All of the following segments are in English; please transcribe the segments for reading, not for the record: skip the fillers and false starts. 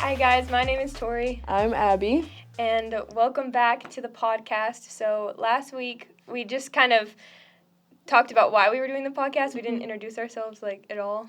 Hi guys, my name is Tori. I'm Abby. And welcome back to the podcast. So last week we just kind of talked about why we were doing the podcast. We didn't introduce ourselves at all.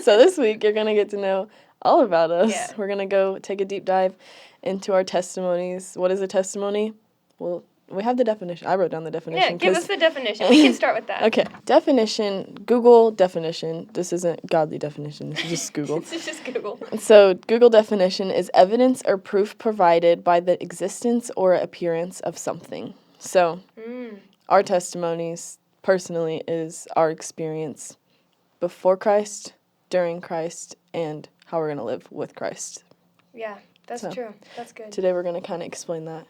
So this week you're going to get to know all about us. Yeah. We're going to go take a deep dive into our testimonies. What is a testimony? Well, we have the definition. I wrote down the definition. Yeah, give us the definition. We can start with that. Okay. Definition, Google definition. This isn't godly definition. This is just Google. This is just Google. So Google definition is evidence or proof provided by the existence or appearance of something. So our testimonies, personally, is our experience before Christ, during Christ, and how we're going to live with Christ. Yeah, that's true. That's good. Today we're going to kind of explain that.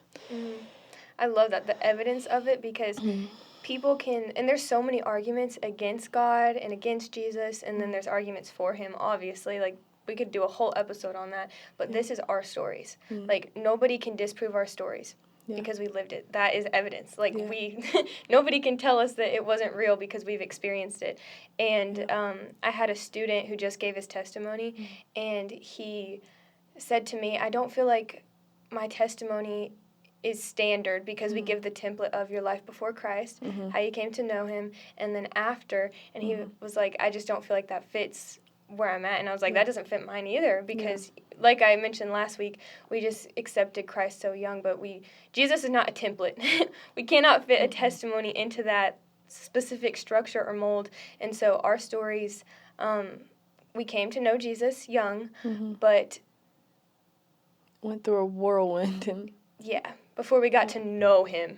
I love that, the evidence of it, because people can, and there's so many arguments against God and against Jesus, and then there's arguments for him, obviously. Like, we could do a whole episode on that, but this is our stories. Like, nobody can disprove our stories because we lived it. That is evidence. Like, nobody can tell us that it wasn't real because we've experienced it. And I had a student who just gave his testimony, and he said to me, I don't feel like my testimony is standard because we give the template of your life before Christ, how you came to know him, and then after. And he was like, I just don't feel like that fits where I'm at. And I was like, that doesn't fit mine either, because like I mentioned last week, we just accepted Christ so young, but Jesus is not a template. We cannot fit a testimony into that specific structure or mold. And so our stories, we came to know Jesus young, but went through a whirlwind and before we got to know him.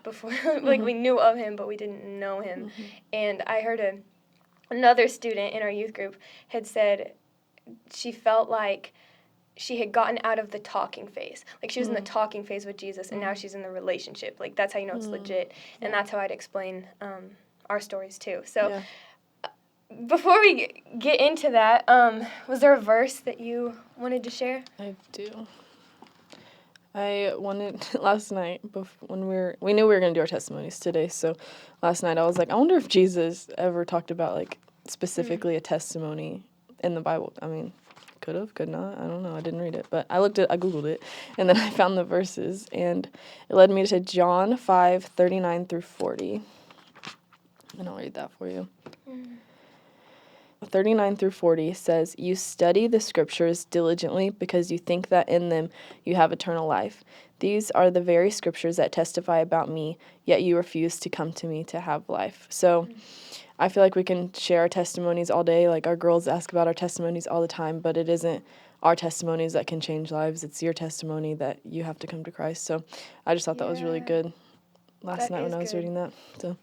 Before, we knew of him, but we didn't know him. And I heard another student in our youth group had said she felt like she had gotten out of the talking phase. Like, she was in the talking phase with Jesus, and now she's in the relationship. Like, that's how you know it's legit. And that's how I'd explain our stories, too. So before we get into that, was there a verse that you wanted to share? I do. I wanted, last night, when we knew we were going to do our testimonies today, so last night I was like, I wonder if Jesus ever talked about, like, specifically a testimony in the Bible. I mean, could have, could not, I don't know, I didn't read it, but I Googled it, and then I found the verses, and it led me to John 5:39 through 40, and I'll read that for you. 39 through 40 says, You study the scriptures diligently because you think that in them you have eternal life. These are the very scriptures that testify about me, yet you refuse to come to me to have life. So I feel like we can share our testimonies all day. Like, our girls ask about our testimonies all the time, but it isn't our testimonies that can change lives. It's your testimony that you have to come to Christ. So I just thought that was really good last night when I was reading that. So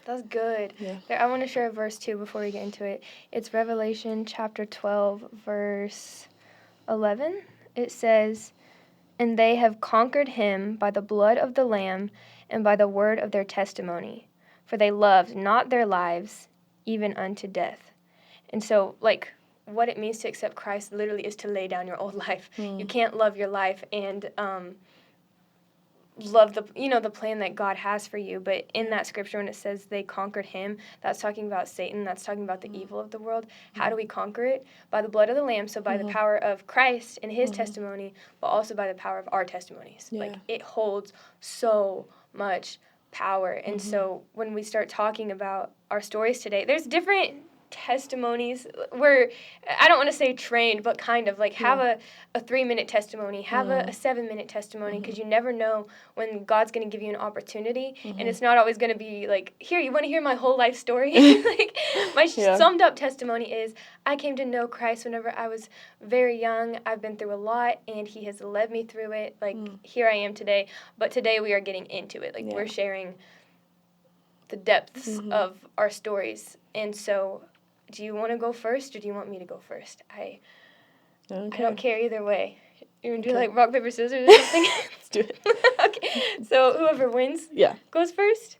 that's good. Yeah. I want to share a verse, too, before we get into it. It's Revelation chapter 12, verse 11. It says, And they have conquered him by the blood of the Lamb and by the word of their testimony, for they loved not their lives even unto death. And so, like, what it means to accept Christ literally is to lay down your old life. You can't love your life and love the plan that God has for you. But in that scripture, when it says they conquered him, that's talking about Satan. That's talking about the evil of the world. How do we conquer it? By the blood of the Lamb, so by the power of Christ and his testimony, but also by the power of our testimonies. Like, it holds so much power. And so when we start talking about our stories today, there's different testimonies where, I don't want to say trained, but kind of like have a 3-minute testimony, have a 7-minute testimony, because you never know when God's going to give you an opportunity, and it's not always going to be like, here, you want to hear my whole life story? Like, my summed up testimony is, I came to know Christ whenever I was very young. I've been through a lot, and he has led me through it. Like, here I am today, but today we are getting into it. Like, we're sharing the depths of our stories. And so, do you want to go first, or do you want me to go first? I don't care either way. You want to do like rock, paper, scissors or something? Let's do it. Okay. So whoever wins goes first?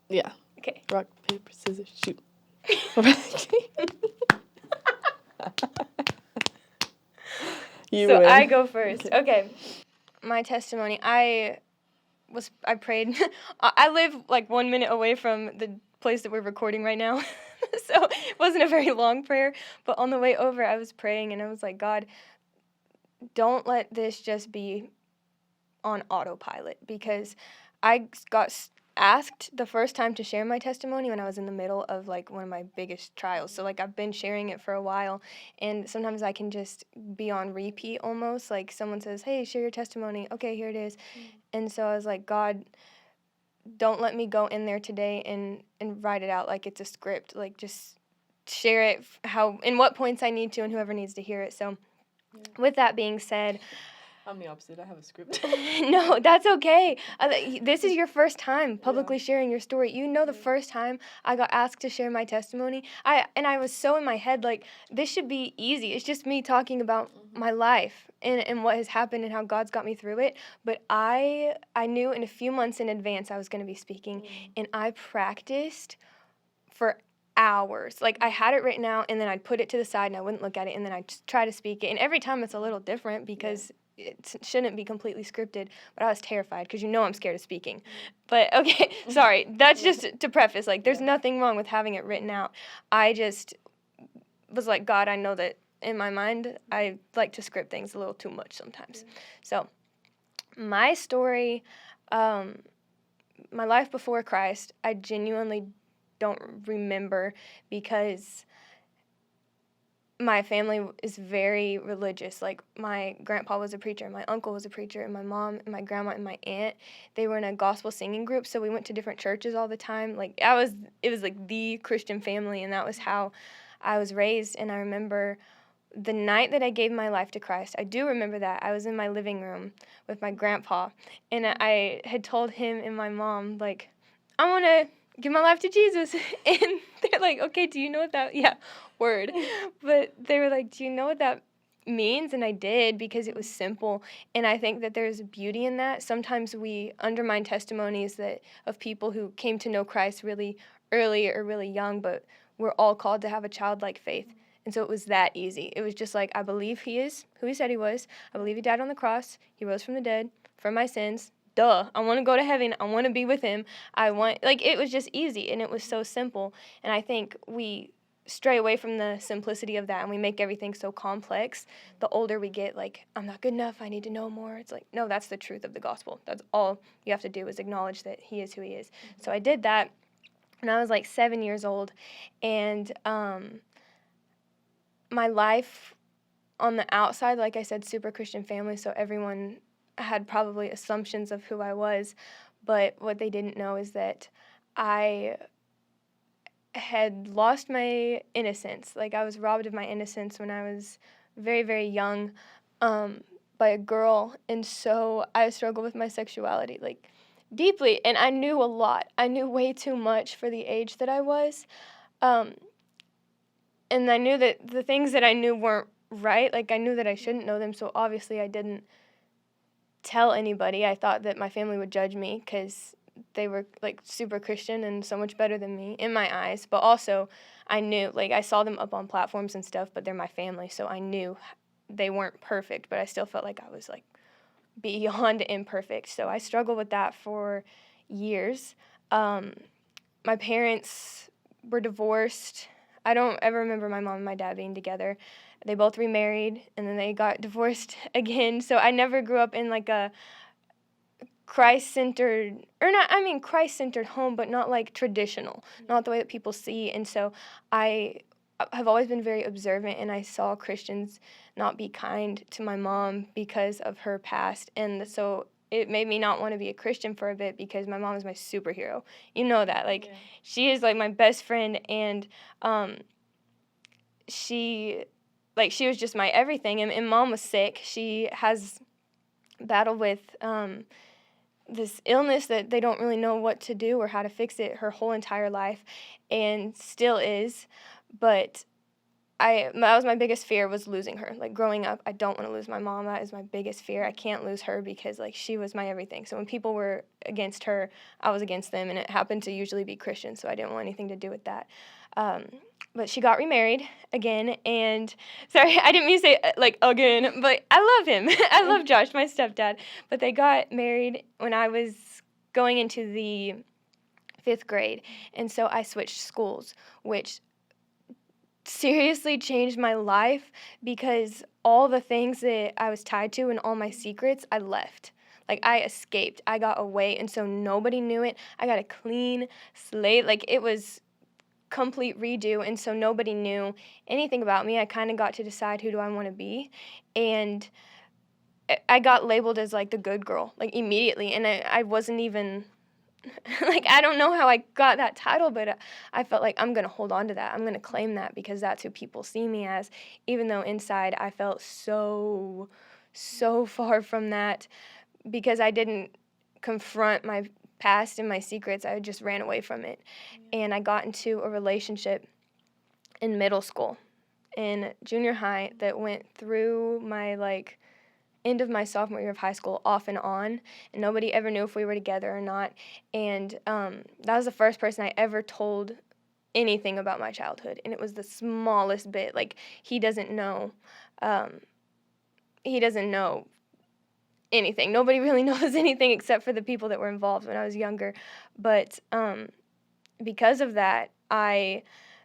Yeah. Okay. Rock, paper, scissors, shoot. You win. I go first. Okay. My testimony, I prayed. I live like 1 minute away from the place that we're recording right now. So it wasn't a very long prayer, but on the way over I was praying and I was like, God, don't let this just be on autopilot, because I got asked the first time to share my testimony when I was in the middle of like one of my biggest trials. So like I've been sharing it for a while, and sometimes I can just be on repeat almost. Like someone says, "Hey, share your testimony." Okay, here it is. And so I was like, God, don't let me go in there today and write it out like it's a script. Like just share it how in what points I need to, and whoever needs to hear it. So with that being said, I'm the opposite. I have a script. no, that's okay. This is your first time publicly sharing your story. You know, the first time I got asked to share my testimony, I was so in my head, like, this should be easy. It's just me talking about my life and what has happened and how God's got me through it. But I knew in a few months in advance I was going to be speaking, and I practiced for hours. Like, I had it written out, and then I'd put it to the side, and I wouldn't look at it, and then I'd just try to speak it. And every time it's a little different because it shouldn't be completely scripted, but I was terrified because I'm scared of speaking. But, okay, sorry, that's just to preface. Like, there's nothing wrong with having it written out. I just was like, God, I know that in my mind, I like to script things a little too much sometimes. So, my story, my life before Christ, I genuinely don't remember because my family is very religious. Like, my grandpa was a preacher, my uncle was a preacher, and my mom and my grandma and my aunt, they were in a gospel singing group, so we went to different churches all the time. Like, it was like the Christian family, and that was how I was raised. And I remember the night that I gave my life to Christ, I do remember that. I was in my living room with my grandpa, and I had told him and my mom, like, I want to give my life to Jesus. And they're like, okay, do you know what that, word. But they were like, do you know what that means? And I did, because it was simple. And I think that there's beauty in that. Sometimes we undermine testimonies of people who came to know Christ really early or really young, but we're all called to have a childlike faith. And so it was that easy. It was just like, I believe he is who he said he was. I believe he died on the cross. He rose from the dead for my sins. Duh. I want to go to heaven. I want to be with him. It was just easy, and it was so simple. And I think we stray away from the simplicity of that, and we make everything so complex. The older we get, like, I'm not good enough, I need to know more. It's like, no, that's the truth of the gospel. That's all you have to do, is acknowledge that he is who he is. So I did that when I was like 7 years old, and my life on the outside, like I said, super Christian family, so everyone had probably assumptions of who I was, but what they didn't know is that I had lost my innocence. Like, I was robbed of my innocence when I was very, very young, by a girl, and so I struggled with my sexuality, like, deeply, and I knew a lot. I knew way too much for the age that I was, and I knew that the things that I knew weren't right. Like, I knew that I shouldn't know them, so obviously I didn't tell anybody. I thought that my family would judge me because they were, like, super Christian and so much better than me in my eyes. But also, I knew, like, I saw them up on platforms and stuff, but they're my family, so I knew they weren't perfect, but I still felt like I was, like, beyond imperfect. So I struggled with that for years. My parents were divorced. I don't ever remember my mom and my dad being together. They both remarried, and then they got divorced again. So I never grew up in, like, a Christ-centered home, but not, like, traditional, not the way that people see. And so I have always been very observant, and I saw Christians not be kind to my mom because of her past. And so it made me not want to be a Christian for a bit, because my mom is my superhero. You know that. Like, she is, like, my best friend, and she was just my everything. And Mom was sick. She has battled with this illness that they don't really know what to do or how to fix it her whole entire life, and still is. But that was my biggest fear, was losing her. Like, growing up, I don't want to lose my mom. That is my biggest fear. I can't lose her, because, like, she was my everything. So when people were against her, I was against them, and it happened to usually be Christian, so I didn't want anything to do with that. But she got remarried again, and sorry, I didn't mean to say, like, again, but I love him. I love Josh, my stepdad. But they got married when I was going into the 5th grade, and so I switched schools, which seriously changed my life because all the things that I was tied to and all my secrets, I left. Like, I escaped. I got away, and so nobody knew it. I got a clean slate. Like, it was complete redo, and so nobody knew anything about me. I kind of got to decide who do I want to be, and I got labeled as, like, the good girl, like, immediately, and I wasn't even, like, I don't know how I got that title, but I felt like I'm going to hold on to that. I'm going to claim that because that's who people see me as, even though inside I felt so far from that because I didn't confront my past and my secrets. I just ran away from it. And I got into a relationship in middle school and junior high that went through my, like, end of my sophomore year of high school off and on, and nobody ever knew if we were together or not. And that was the first person I ever told anything about my childhood, and it was the smallest bit. Like, he doesn't know anything. Nobody really knows anything except for the people that were involved when I was younger. But because of that, I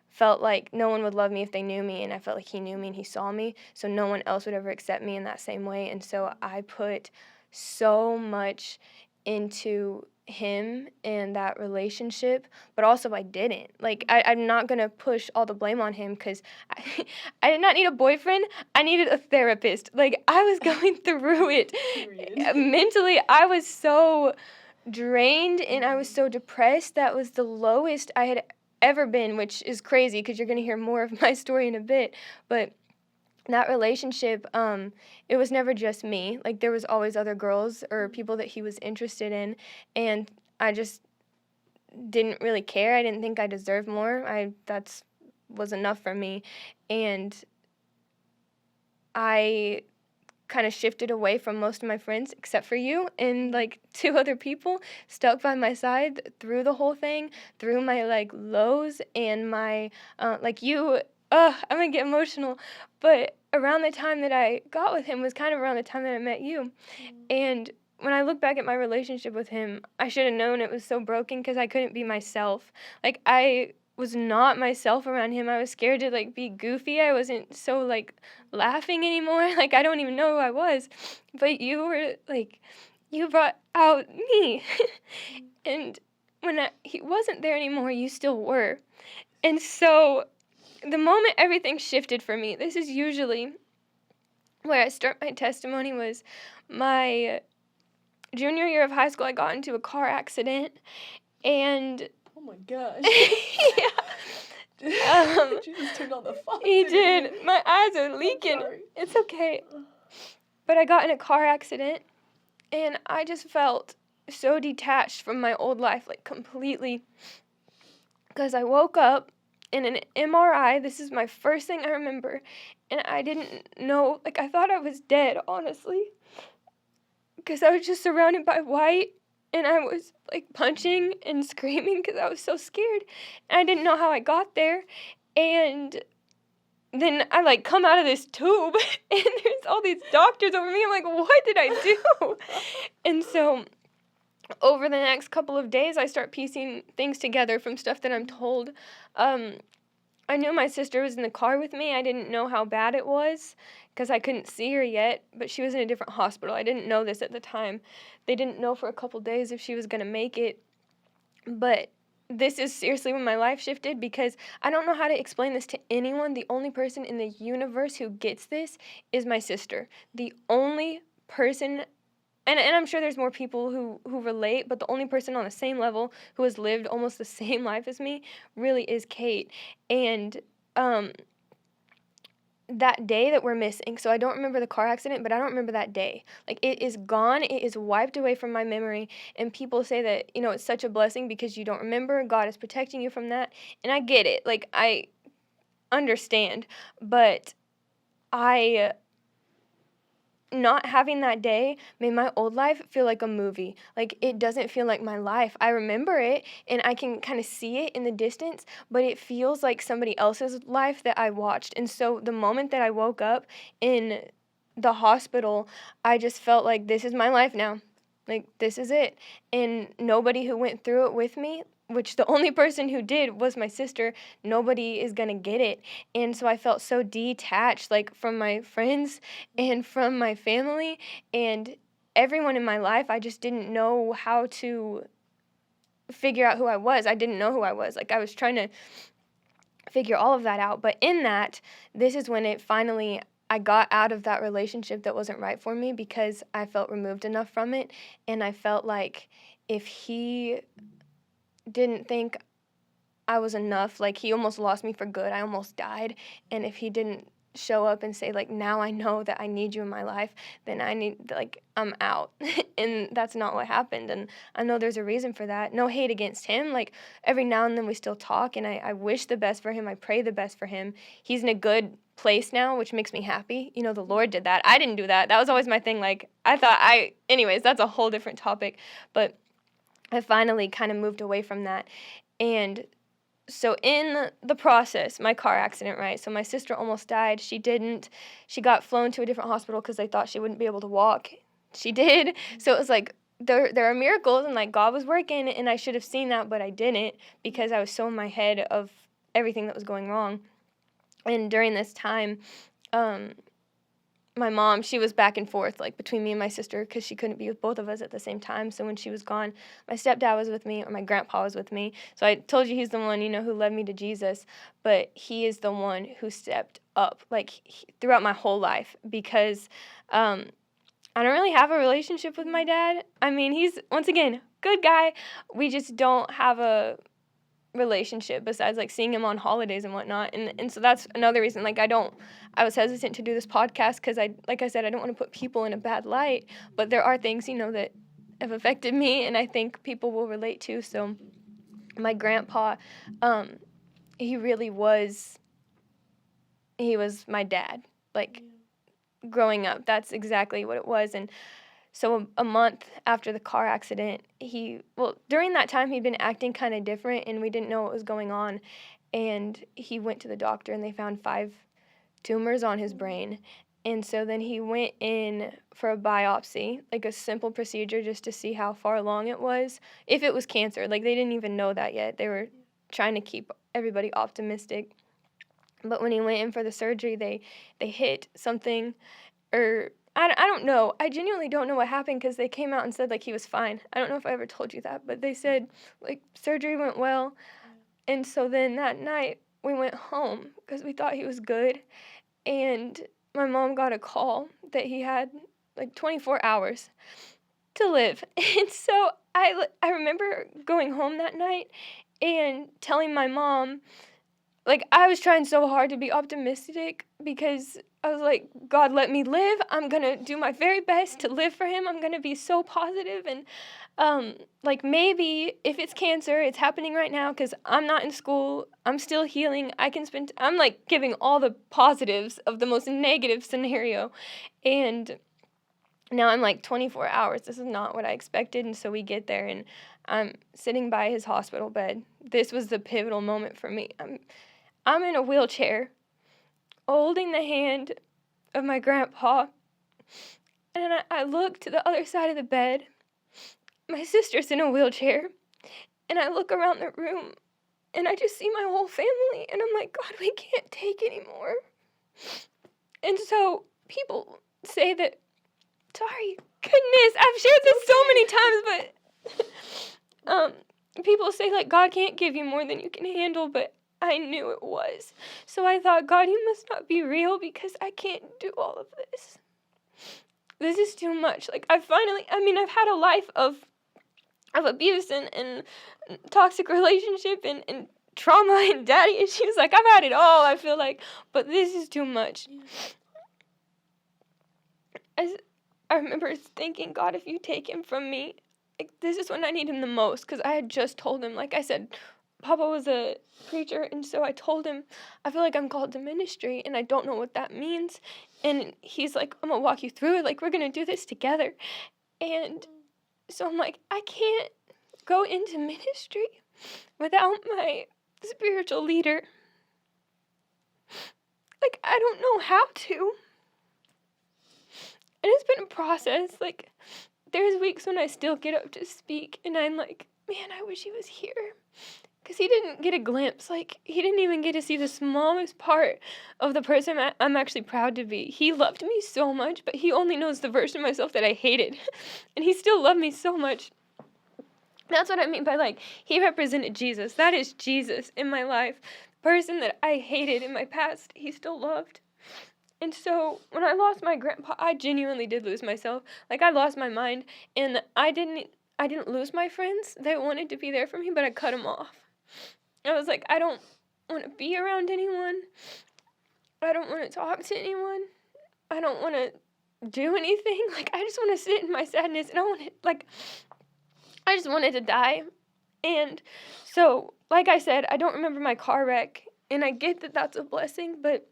felt like no one would love me if they knew me, and I felt like he knew me and he saw me, so no one else would ever accept me in that same way. And so I put so much into him and that relationship, but also I didn't. Like, I'm not going to push all the blame on him because I did not need a boyfriend. I needed a therapist. Like, I was going through it. Mentally, I was so drained and I was so depressed. That was the lowest I had ever been, which is crazy because you're going to hear more of my story in a bit. But that relationship, it was never just me. Like, there was always other girls or people that he was interested in, and I just didn't really care. I didn't think I deserved more. That was enough for me, and I kind of shifted away from most of my friends except for you and, like, 2 other people stuck by my side through the whole thing, through my, like, lows and my like you. I'm gonna get emotional, but around the time that I got with him was kind of around the time that I met you. And when I look back at my relationship with him, I should have known it was so broken because I couldn't be myself. Like, I was not myself around him. I was scared to, like, be goofy. I wasn't so, like, laughing anymore. Like, I don't even know who I was. But you were, like, you brought out me. And when he wasn't there anymore, you still were. And so the moment everything shifted for me, this is usually where I start my testimony, was my junior year of high school. I got into a car accident, and Oh my gosh. yeah. Jesus turned on the faucet. He did. My eyes are leaking. It's okay. But I got in a car accident, and I just felt so detached from my old life, like, completely. Because I woke up in an MRI. This is my first thing I remember. And I didn't know, like, I thought I was dead, honestly. Because I was just surrounded by white. And I was, like, punching and screaming because I was so scared. And I didn't know how I got there. And then I, like, come out of this tube. And there's all these doctors over me. I'm like, what did I do? And so over the next couple of days, I start piecing things together from stuff that I'm told. I knew my sister was in the car with me. I didn't know how bad it was because I couldn't see her yet, but she was in a different hospital. I didn't know this at the time. They didn't know for a couple days if she was going to make it. But this is seriously when my life shifted, because I don't know how to explain this to anyone. The only person in the universe who gets this is my sister. The only person. And I'm sure there's more people who relate, but the only person on the same level who has lived almost the same life as me really is Kate. And that day that we're missing, so I don't remember the car accident, but I don't remember that day. Like, it is gone. It is wiped away from my memory. And people say that, you know, it's such a blessing because you don't remember. God is protecting you from that. And I get it. Like, I understand. But not having that day made my old life feel like a movie. Like, it doesn't feel like my life. I remember it, and I can kind of see it in the distance, but it feels like somebody else's life that I watched. And so the moment that I woke up in the hospital, I just felt like, this is my life now. Like, this is it. And nobody who went through it with me, which the only person who did was my sister, nobody is going to get it. And so I felt so detached, like, from my friends and from my family and everyone in my life. I just didn't know how to figure out who I was. I didn't know who I was. Like, I was trying to figure all of that out. But in that, this is when it finally, I got out of that relationship that wasn't right for me because I felt removed enough from it. And I felt like if he didn't think I was enough, like, he almost lost me for good. I almost died. And if he didn't show up and say, like, now I know that I need you in my life, then I'm out. And that's not what happened. And I know there's a reason for that. No hate against him. Like, every now and then we still talk, and I wish the best for him. I pray the best for him. He's in a good place now, which makes me happy. You know, the Lord did that. I didn't do that. That was always my thing. Like, anyways, that's a whole different topic. But I finally kind of moved away from that. And so in the process, my car accident, right? So my sister almost died. She didn't. She got flown to a different hospital because they thought she wouldn't be able to walk. She did. So it was like, there are miracles, and like God was working, and I should have seen that, but I didn't because I was so in my head of everything that was going wrong. And during this time, my mom, she was back and forth, like, between me and my sister because she couldn't be with both of us at the same time. So when she was gone, my stepdad was with me or my grandpa was with me. So I told you he's the one, who led me to Jesus, but he is the one who stepped up, like, throughout my whole life because I don't really have a relationship with my dad. I mean, he's, once again, good guy. We just don't have a relationship besides, like, seeing him on holidays and whatnot. And so that's another reason, like, I was hesitant to do this podcast because like I said, I don't want to put people in a bad light, but there are things, that have affected me and I think people will relate to. So my grandpa, he really was, he was my dad, like, growing up. That's exactly what it was. And so a month after the car accident, during that time, he'd been acting kind of different, and we didn't know what was going on. And he went to the doctor, and they found 5 tumors on his brain. And so then he went in for a biopsy, like a simple procedure just to see how far along it was, if it was cancer. Like, they didn't even know that yet. They were trying to keep everybody optimistic. But when he went in for the surgery, they hit something, or I don't know. I genuinely don't know what happened because they came out and said, like, he was fine. I don't know if I ever told you that, but they said, like, surgery went well. And so then that night we went home because we thought he was good. And my mom got a call that he had, like, 24 hours to live. And so I remember going home that night and telling my mom, like, I was trying so hard to be optimistic because I was like, God, let me live. I'm going to do my very best to live for him. I'm going to be so positive. And, like, maybe if it's cancer, it's happening right now because I'm not in school. I'm still healing. I'm, like, giving all the positives of the most negative scenario. And now I'm like, 24 hours. This is not what I expected. And so we get there, and I'm sitting by his hospital bed. This was the pivotal moment for me. I'm in a wheelchair, holding the hand of my grandpa, and I look to the other side of the bed. My sister's in a wheelchair, and I look around the room, and I just see my whole family, and I'm like, God, we can't take anymore. And so people say that, Tori, goodness, I've shared this so many times, but people say, like, God can't give you more than you can handle, but I knew it was. So I thought, God, you must not be real because I can't do all of this. This is too much. Like, I've had a life of abuse and toxic relationship and trauma and daddy issues. Like, I've had it all, I feel like. But this is too much. I remember thinking, God, if you take him from me, like, this is when I need him the most. Because I had just told him, like I said, Papa was a preacher, and so I told him, I feel like I'm called to ministry, and I don't know what that means. And he's like, I'm going to walk you through it. Like, we're going to do this together. And so I'm like, I can't go into ministry without my spiritual leader. Like, I don't know how to. And it's been a process. Like, there's weeks when I still get up to speak, and I'm like, man, I wish he was here. Because he didn't get a glimpse. Like, he didn't even get to see the smallest part of the person I'm actually proud to be. He loved me so much, but he only knows the version of myself that I hated. And he still loved me so much. That's what I mean by, like, he represented Jesus. That is Jesus in my life. The person that I hated in my past, he still loved. And so when I lost my grandpa, I genuinely did lose myself. Like, I lost my mind, and I didn't lose my friends that wanted to be there for me, but I cut them off. I was like, I don't want to be around anyone. I don't want to talk to anyone. I don't want to do anything. Like, I just want to sit in my sadness, and I just wanted to die. And so, like I said, I don't remember my car wreck, and I get that that's a blessing, but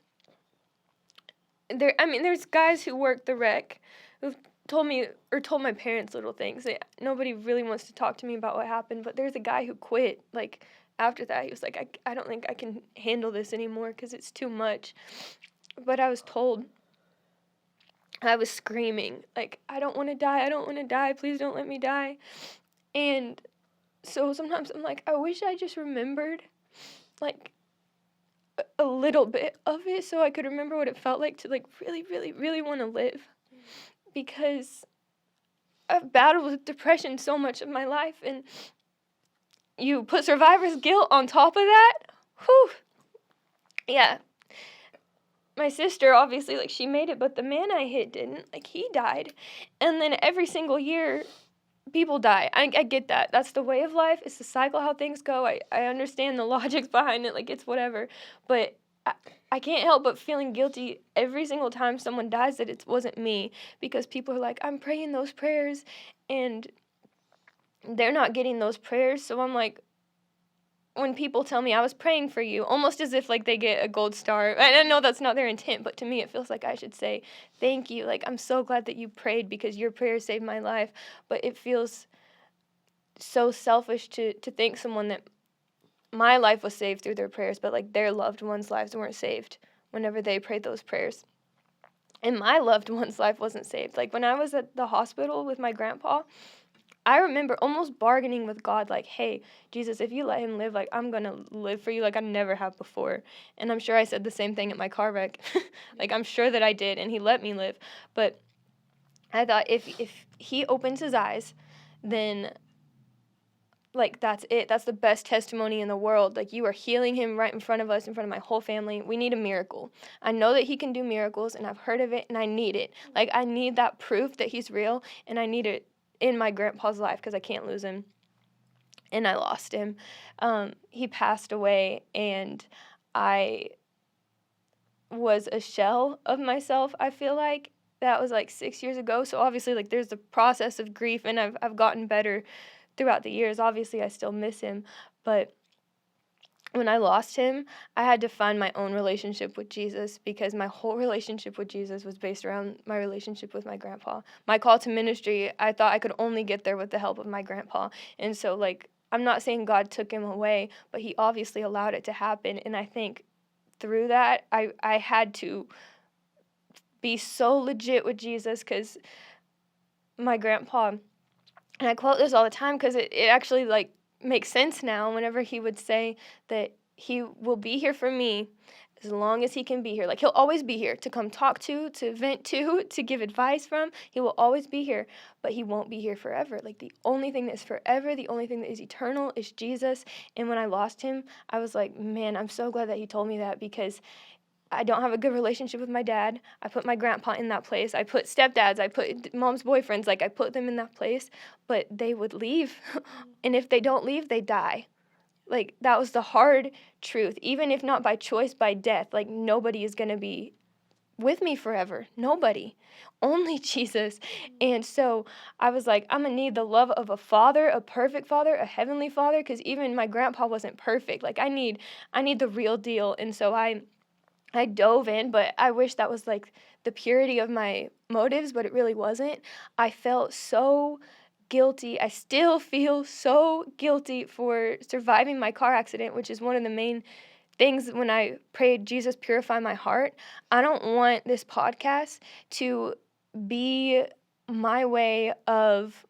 there's guys who worked the wreck who've told me or told my parents little things. Nobody really wants to talk to me about what happened, but there's a guy who quit, like, after that. He was like, I don't think I can handle this anymore because it's too much. But I was told, I was screaming, like, I don't want to die, I don't want to die, please don't let me die. And so sometimes I'm like, I wish I just remembered, like, a little bit of it so I could remember what it felt like to, like, really, really, really want to live. Because I've battled with depression so much of my life, and you put survivor's guilt on top of that, whew, yeah. My sister, obviously, like, she made it, but the man I hit didn't. Like, he died. And then every single year, people die. I get that. That's the way of life. It's the cycle, how things go. I understand the logics behind it. Like, it's whatever. But I can't help but feeling guilty every single time someone dies that it wasn't me. Because people are like, I'm praying those prayers, and they're not getting those prayers. So I'm like, when people tell me I was praying for you, almost as if, like, they get a gold star. And I know that's not their intent, but to me it feels like I should say, thank you. Like, I'm so glad that you prayed because your prayer saved my life. But it feels so selfish to thank someone that my life was saved through their prayers, but, like, their loved ones' lives weren't saved whenever they prayed those prayers. And my loved one's life wasn't saved. Like, when I was at the hospital with my grandpa, I remember almost bargaining with God, like, hey, Jesus, if you let him live, like, I'm going to live for you like I never have before. And I'm sure I said the same thing at my car wreck. Like, I'm sure that I did, and he let me live. But I thought if he opens his eyes, then, like, that's it. That's the best testimony in the world. Like, you are healing him right in front of us, in front of my whole family. We need a miracle. I know that he can do miracles, and I've heard of it, and I need it. Like, I need that proof that he's real, and I need it in my grandpa's life because I can't lose him. And I lost him. He passed away, and I was a shell of myself, I feel like. That was, like, 6 years ago. So obviously, like, there's the process of grief, and I've gotten better throughout the years. Obviously, I still miss him, but when I lost him, I had to find my own relationship with Jesus because my whole relationship with Jesus was based around my relationship with my grandpa. My call to ministry, I thought I could only get there with the help of my grandpa. And so, like, I'm not saying God took him away, but he obviously allowed it to happen. And I think through that, I had to be so legit with Jesus because my grandpa, and I quote this all the time because it actually, like, makes sense now whenever he would say that he will be here for me as long as he can be here. Like, he'll always be here to come talk to vent to give advice from. He will always be here, but he won't be here forever. Like, the only thing that is forever, the only thing that is eternal is Jesus. And when I lost him, I was like, man, I'm so glad that he told me that because I don't have a good relationship with my dad. I put my grandpa in that place. I put stepdads. I put mom's boyfriends. Like, I put them in that place, but they would leave. And if they don't leave, they die. Like, that was the hard truth. Even if not by choice, by death, like, nobody is going to be with me forever. Nobody. Only Jesus. And so I was like, I'm going to need the love of a father, a perfect father, a heavenly father, because even my grandpa wasn't perfect. Like, I need the real deal. And so I dove in, but I wish that was, like, the purity of my motives, but it really wasn't. I felt so guilty. I still feel so guilty for surviving my car accident, which is one of the main things when I prayed, Jesus, purify my heart. I don't want this podcast to be my way of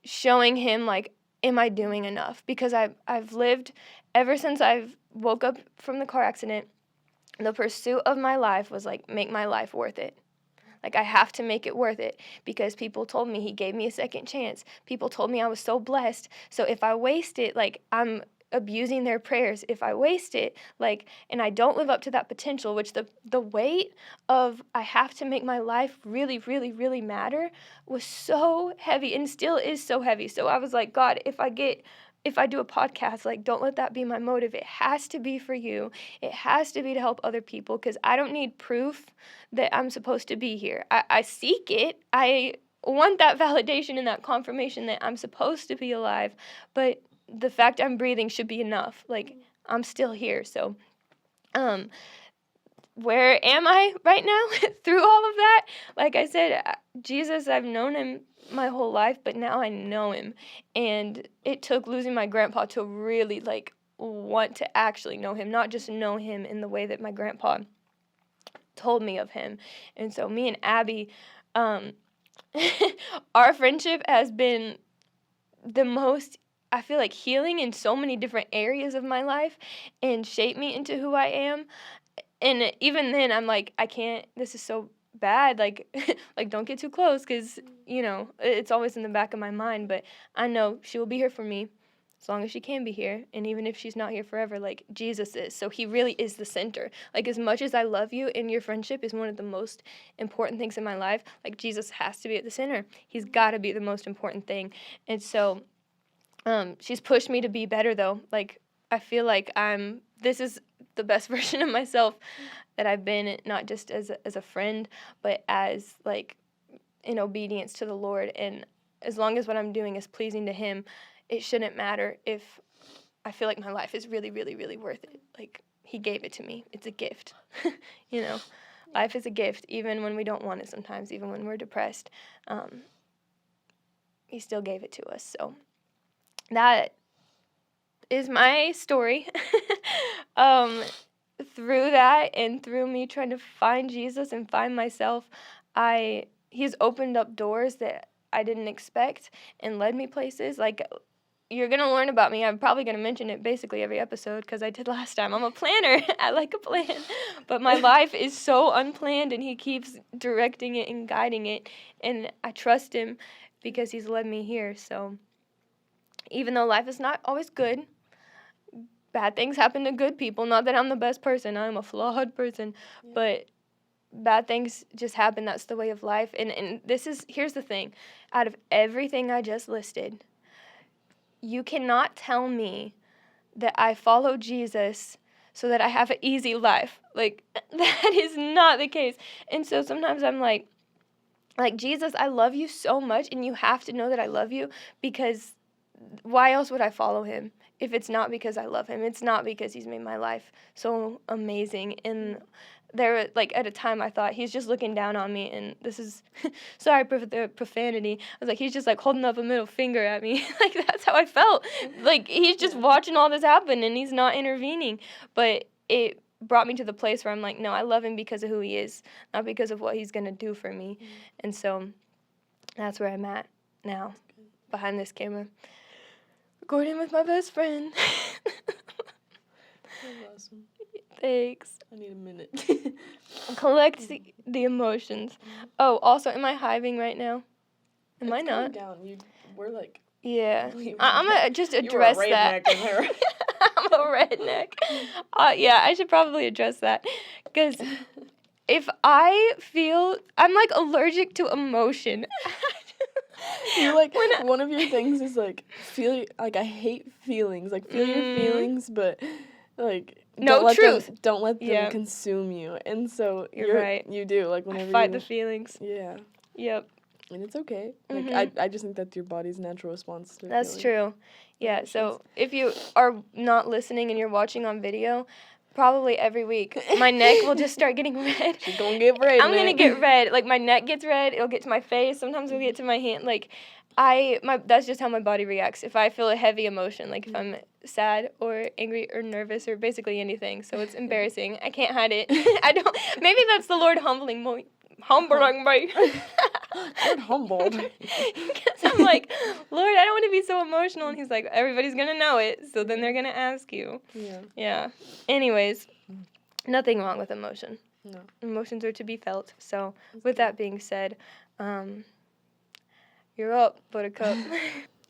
showing him, like, am I doing enough? Because I've lived, ever since I've woke up from the car accident, the pursuit of my life was, like, make my life worth it. Like, I have to make it worth it because people told me he gave me a second chance. People told me I was so blessed. So if I waste it, like, I'm abusing their prayers. If I waste it, like, and I don't live up to that potential, which the weight of I have to make my life really, really, really matter was so heavy and still is so heavy. So I was like, God, if I do a podcast, like, don't let that be my motive. It has to be for you. It has to be to help other people because I don't need proof that I'm supposed to be here. I seek it. I want that validation and that confirmation that I'm supposed to be alive, but the fact I'm breathing should be enough. Like, I'm still here. So, where am I right now through all of that? Like I said, Jesus, I've known him my whole life, but now I know him. And it took losing my grandpa to really, like, want to actually know him, not just know him in the way that my grandpa told me of him. And so me and Abby, our friendship has been the most, I feel like, healing in so many different areas of my life and shaped me into who I am. And even then, I'm like, I can't, this is so bad, like, like, don't get too close, because, you know, it's always in the back of my mind, but I know she will be here for me as long as she can be here, and even if she's not here forever, like, Jesus is, so he really is the center. Like, as much as I love you, and your friendship is one of the most important things in my life, like, Jesus has to be at the center. He's got to be the most important thing. And so, she's pushed me to be better, though. Like, I feel like this is the best version of myself that I've been, not just as a friend, but as, like, in obedience to the Lord. And as long as what I'm doing is pleasing to him, it shouldn't matter if I feel like my life is really, really, really worth it. Like, he gave it to me. It's a gift. You know, life is a gift, even when we don't want it sometimes, even when we're depressed. He still gave it to us. So that is my story. Through that and through me trying to find Jesus and find myself, he's opened up doors that I didn't expect and led me places. Like, you're going to learn about me. I'm probably going to mention it basically every episode because I did last time. I'm a planner. I like a plan. But my life is so unplanned, and he keeps directing it and guiding it. And I trust him because he's led me here. So even though life is not always good, bad things happen to good people. Not that I'm the best person. I'm a flawed person. Yeah. But bad things just happen. That's the way of life. And here's the thing. Out of everything I just listed, you cannot tell me that I follow Jesus so that I have an easy life. Like, that is not the case. And so sometimes I'm like, Jesus, I love you so much, and you have to know that I love you, because why else would I follow him if it's not because I love him? It's not because he's made my life so amazing. And there, like, at a time I thought he's just looking down on me, and this is, sorry for the profanity, I was like, he's just, like, holding up a middle finger at me. Like, that's how I felt. Like, he's just watching all this happen, and he's not intervening. But it brought me to the place where I'm like, no, I love him because of who he is, not because of what he's going to do for me. And so that's where I'm at now, behind this camera, recording with my best friend. That's awesome. Thanks. I need a minute. Collect the emotions. Oh, also, am I hiving right now? Am I It's not? down. We're like. Yeah. I'm going to just address you were a that. redneck in there. I'm a redneck. Yeah, I should probably address that. Because if I feel, I'm, like, allergic to emotion. You're like, one of your things is, like, I hate feelings. Like, feel your feelings, but, like, don't let them consume you. And so you're right. You do, like, whenever I fight the feelings. Yeah. Yep. And it's okay. Like, I just think that's your body's natural response to That's true. Yeah, so if you are not listening and you're watching on video, probably every week, my neck will just start getting red. She's gonna get red. I'm gonna get red. Like, my neck gets red. It'll get to my face. Sometimes it'll get to my hand. Like, that's just how my body reacts. If I feel a heavy emotion, like if I'm sad or angry or nervous or basically anything. So it's embarrassing. I can't hide it. Maybe that's the Lord humbling me. You're humbled. Because I'm like, Lord, I don't want to be so emotional. And he's like, everybody's going to know it, so then they're going to ask you. Yeah. Yeah. Anyways, nothing wrong with emotion. No. Emotions are to be felt. So with that being said, you're up, Buttercup.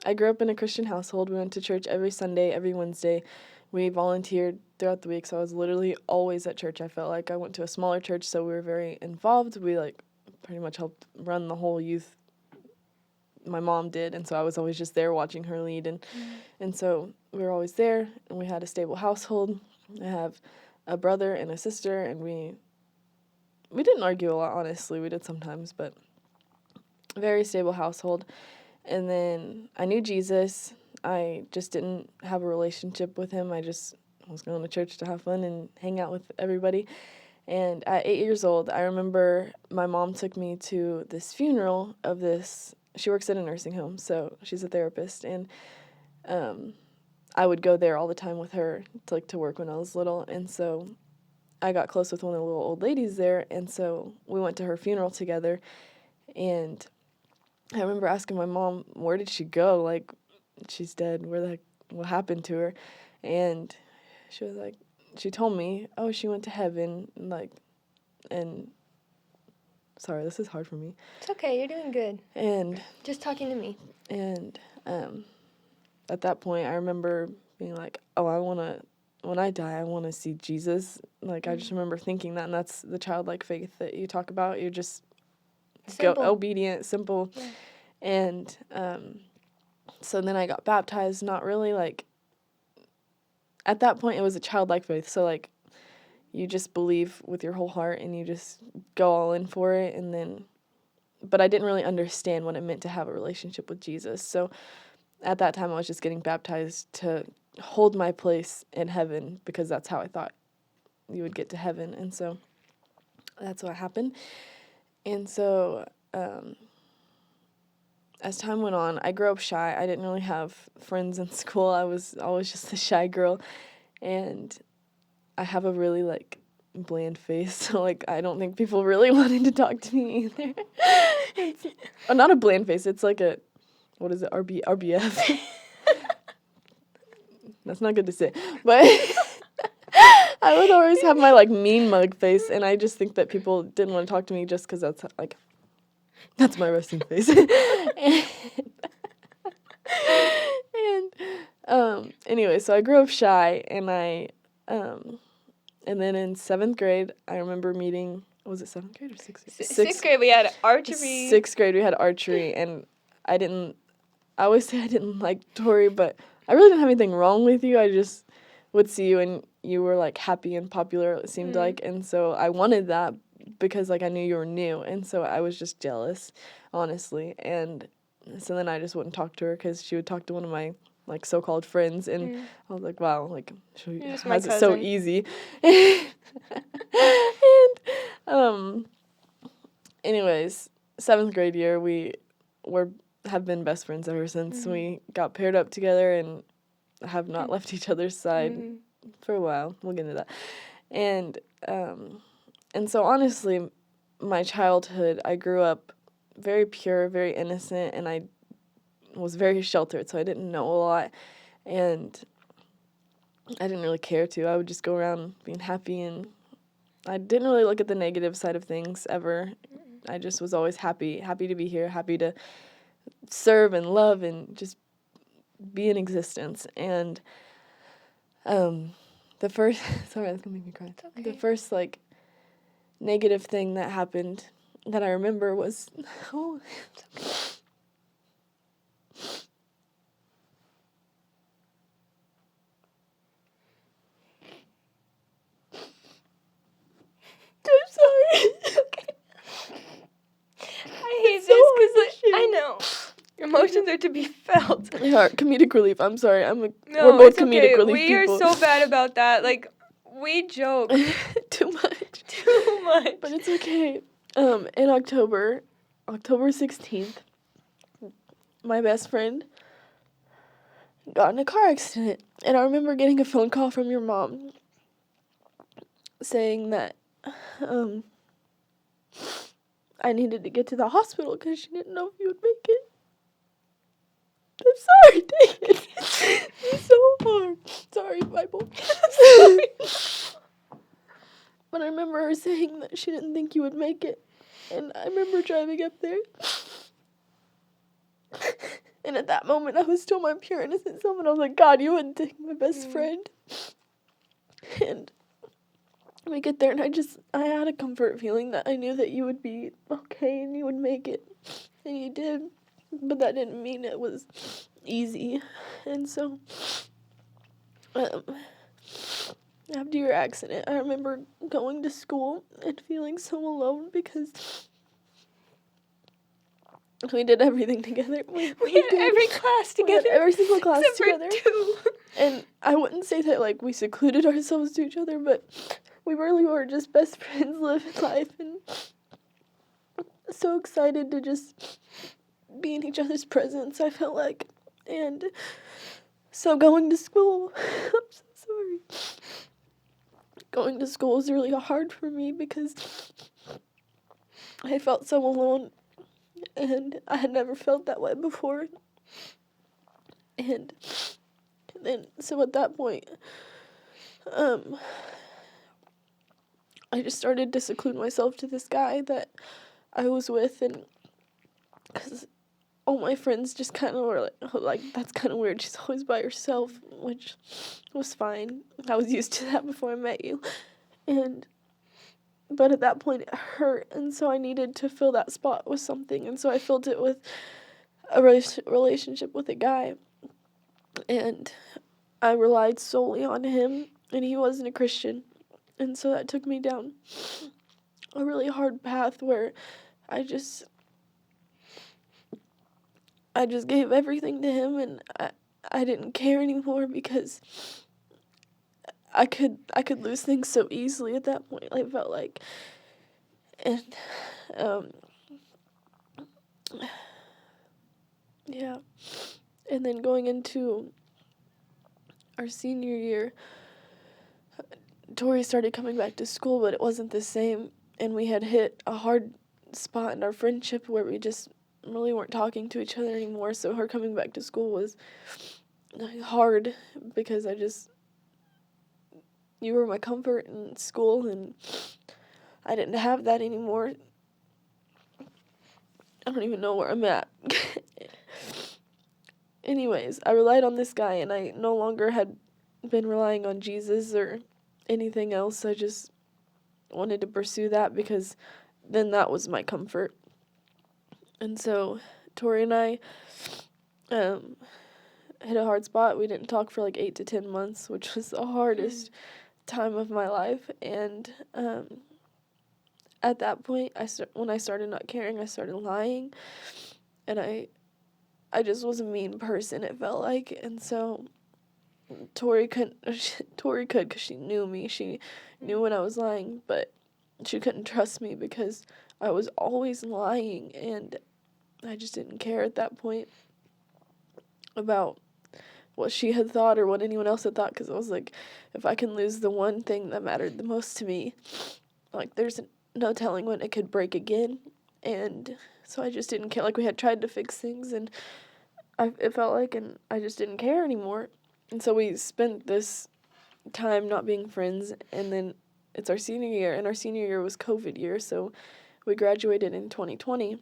I grew up in a Christian household. We went to church every Sunday, every Wednesday. We volunteered throughout the week, so I was literally always at church. I felt like I went to a smaller church, so we were very involved. We, like, pretty much helped run the whole youth. My mom did, and so I was always just there watching her lead, and so we were always there, and we had a stable household. I have a brother and a sister, and we didn't argue a lot, honestly. We did sometimes, but a very stable household. And then I knew Jesus. I just didn't have a relationship with him. I just was going to church to have fun and hang out with everybody. And at 8 years old, I remember my mom took me to this funeral of this. She works at a nursing home, so she's a therapist. And I would go there all the time with her to work when I was little. And so I got close with one of the little old ladies there. And so we went to her funeral together. And I remember asking my mom, where did she go? Like, she's dead. What happened to her? And she was like, she told me, oh, she went to heaven. And sorry, this is hard for me. It's okay. You're doing good. And just talking to me. And at that point, I remember being like, oh, when I die, I want to see Jesus. Like, I just remember thinking that, and that's the childlike faith that you talk about. You're just simple. Obedient, simple. Yeah. And so then I got baptized, not really, like, at that point, it was a childlike faith. So, like, you just believe with your whole heart, and you just go all in for it, and then, but I didn't really understand what it meant to have a relationship with Jesus. So at that time, I was just getting baptized to hold my place in heaven, because that's how I thought you would get to heaven. And so that's what happened. And so as time went on, I grew up shy. I didn't really have friends in school. I was always just a shy girl. And I have a really, like, bland face. So, like, I don't think people really wanted to talk to me either. Not a bland face. It's like a, what is it, RBF? That's not good to say. But I would always have my, like, mean mug face. And I just think that people didn't want to talk to me just because that's, like, that's my resting face. Anyway, so I grew up shy, and and then in 7th grade, I remember meeting, was it 7th grade or 6th grade? Sixth grade, we had archery. 6th grade, we had archery, and I always say I didn't like Tori, but I really didn't have anything wrong with you. I just would see you, and you were, like, happy and popular, it seemed like, and so I wanted that, because, like, I knew you were new, and so I was just jealous, honestly. And so then I just wouldn't talk to her, because she would talk to one of my, like, so-called friends, and I was like, wow, like, she has it so easy. And anyways, 7th grade year, we have been best friends ever since. We got paired up together and have not left each other's side for a while. We'll get into that. And so, honestly, my childhood, I grew up very pure, very innocent, and I was very sheltered, so I didn't know a lot, and I didn't really care to. I would just go around being happy, and I didn't really look at the negative side of things ever. I just was always happy to be here, happy to serve and love and just be in existence. And the first, sorry, that's gonna make me cry. It's okay. The first, like, negative thing that happened that I remember was, oh, it's okay. I'm sorry. Okay. I hate this because I know emotions are to be felt. They are comedic relief. I'm sorry. We're No, both it's comedic okay. relief We people. are so bad about that. Like, we joke Too much. too much. But it's okay. In October 16th, my best friend got in a car accident. And I remember getting a phone call from your mom saying that I needed to get to the hospital because she didn't know if you would make it. I'm sorry, dang it. It's so hard. Sorry, Bible. But I remember her saying that she didn't think you would make it. And I remember driving up there. And at that moment, I was still my pure, innocent self. And I was like, God, you wouldn't take my best friend. And we get there, and I had a comfort feeling that I knew that you would be okay and you would make it. And you did. But that didn't mean it was easy. And so, after your accident, I remember going to school and feeling so alone because we did everything together. We had every class together. We had every single class together. For 2. And I wouldn't say that, like, we secluded ourselves to each other, but we really were just best friends living life, and so excited to just be in each other's presence, I felt like. And so going to school, I'm so sorry. Going to school was really hard for me because I felt so alone, and I had never felt that way before. And then, so at that point, I just started to seclude myself to this guy that I was with, and because all my friends just kind of were like, that's kind of weird, she's always by herself, which was fine. I was used to that before I met you. But at that point it hurt, and so I needed to fill that spot with something, and so I filled it with a relationship with a guy, and I relied solely on him, and he wasn't a Christian, and so that took me down a really hard path where I just gave everything to him, and I didn't care anymore because I could lose things so easily at that point, I felt like. And yeah. And then going into our senior year, Tori started coming back to school, but it wasn't the same, and we had hit a hard spot in our friendship where we just really weren't talking to each other anymore, so her coming back to school was hard because you were my comfort in school, and I didn't have that anymore. I don't even know where I'm at. Anyways, I relied on this guy, and I no longer had been relying on Jesus or anything else. I just wanted to pursue that because then that was my comfort. And so Tori and I hit a hard spot. We didn't talk for like 8 to 10 months, which was the hardest time of my life. And at that point, when I started not caring, I started lying, and I just was a mean person, it felt like. And so Tori could because she knew me. She knew when I was lying, but she couldn't trust me because I was always lying, and I just didn't care at that point about what she had thought or what anyone else had thought, because I was like, if I can lose the one thing that mattered the most to me, like, there's no telling when it could break again. And so I just didn't care. Like, we had tried to fix things, and it felt like, and I just didn't care anymore. And so we spent this time not being friends, and then it's our senior year, and our senior year was COVID year, so we graduated in 2020.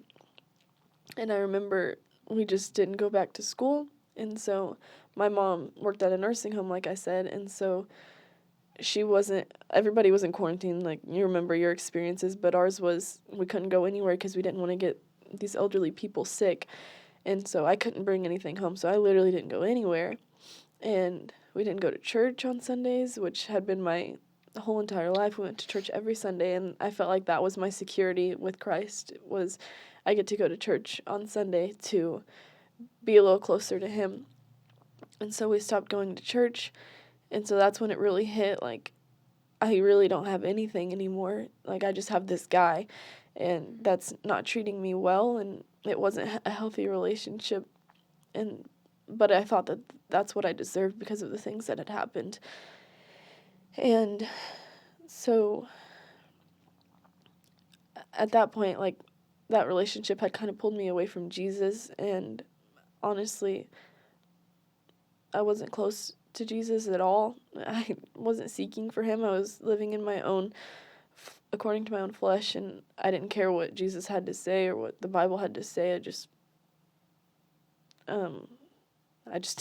And I remember we just didn't go back to school, and so my mom worked at a nursing home, like I said, and so everybody was in quarantine, like, you remember your experiences, but ours was, we couldn't go anywhere because we didn't want to get these elderly people sick, and so I couldn't bring anything home, so I literally didn't go anywhere, and we didn't go to church on Sundays, which had been my whole entire life. We went to church every Sunday, and I felt like that was my security with Christ, was I get to go to church on Sunday to be a little closer to him. And so we stopped going to church, and so that's when it really hit, like, I really don't have anything anymore. Like, I just have this guy, and that's not treating me well, and it wasn't a healthy relationship, but I thought that that's what I deserved because of the things that had happened. And so at that point, like, that relationship had kind of pulled me away from Jesus, and honestly, I wasn't close to Jesus at all. I wasn't seeking for him. I was living in my own, according to my own flesh, and I didn't care what Jesus had to say or what the Bible had to say. I just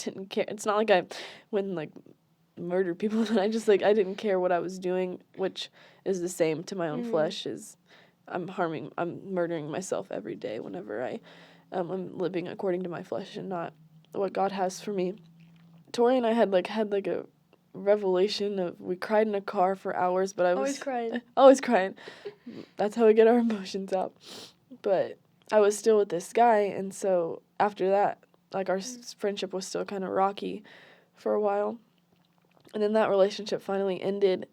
didn't care. It's not like I went and, like, murdered people, but I didn't care what I was doing, which is the same to my own flesh. Is I'm murdering myself every day whenever I'm living according to my flesh and not what God has for me. Tori and I had a revelation of, we cried in a car for hours, but I was Always crying. Always crying. That's how we get our emotions out. But I was still with this guy, and so after that, like, our friendship was still kind of rocky for a while. And then that relationship finally ended,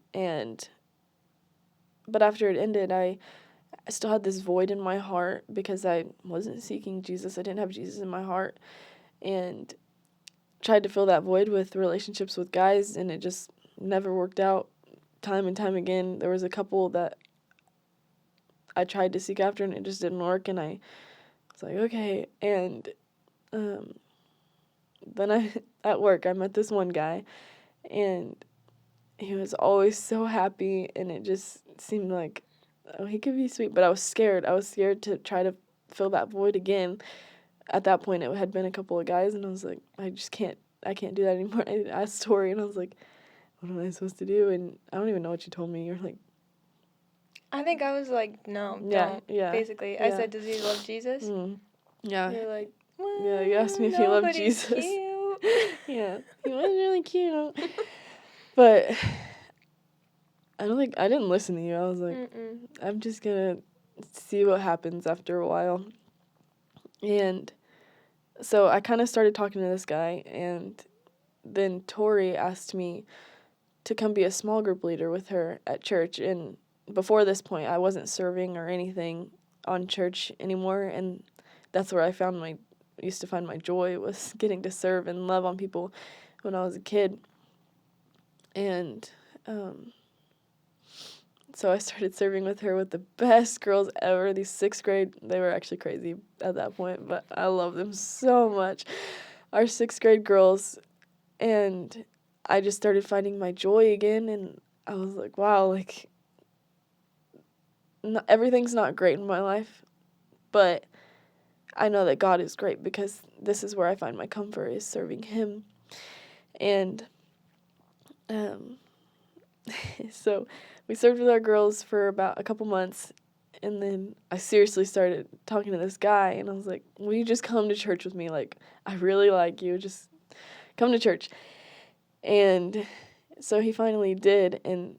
but after it ended, I still had this void in my heart because I wasn't seeking Jesus. I didn't have Jesus in my heart, and tried to fill that void with relationships with guys, and it just never worked out. Time and time again, there was a couple that I tried to seek after, and it just didn't work, and I was like, okay. And then at work, I met this one guy, and he was always so happy, and it just seemed like, oh, he could be sweet, but I was scared. I was scared to try to fill that void again. At that point, it had been a couple of guys, and I was like, I can't do that anymore. I asked Tori, and I was like, what am I supposed to do? And I don't even know what you told me. You're like, I think I was like, no, don't. Basically, I said, does he love Jesus? Yeah. You're like, well, yeah, you asked me if he no, loved but he's Jesus. cute. Yeah, he was really cute. But I didn't listen to you. I was like, I'm just gonna see what happens after a while. And so I kind of started talking to this guy, and then Tori asked me to come be a small group leader with her at church. And before this point, I wasn't serving or anything on church anymore, and that's where I used to find my joy, was getting to serve and love on people when I was a kid. And so I started serving with her with the best girls ever. These 6th grade, they were actually crazy at that point, but I love them so much. Our 6th grade girls, and I just started finding my joy again, and I was like, wow, like, everything's not great in my life, but I know that God is great, because this is where I find my comfort, is serving him. And so we served with our girls for about a couple months, and then I seriously started talking to this guy, and I was like, will you just come to church with me? Like, I really like you, just come to church. And so he finally did, and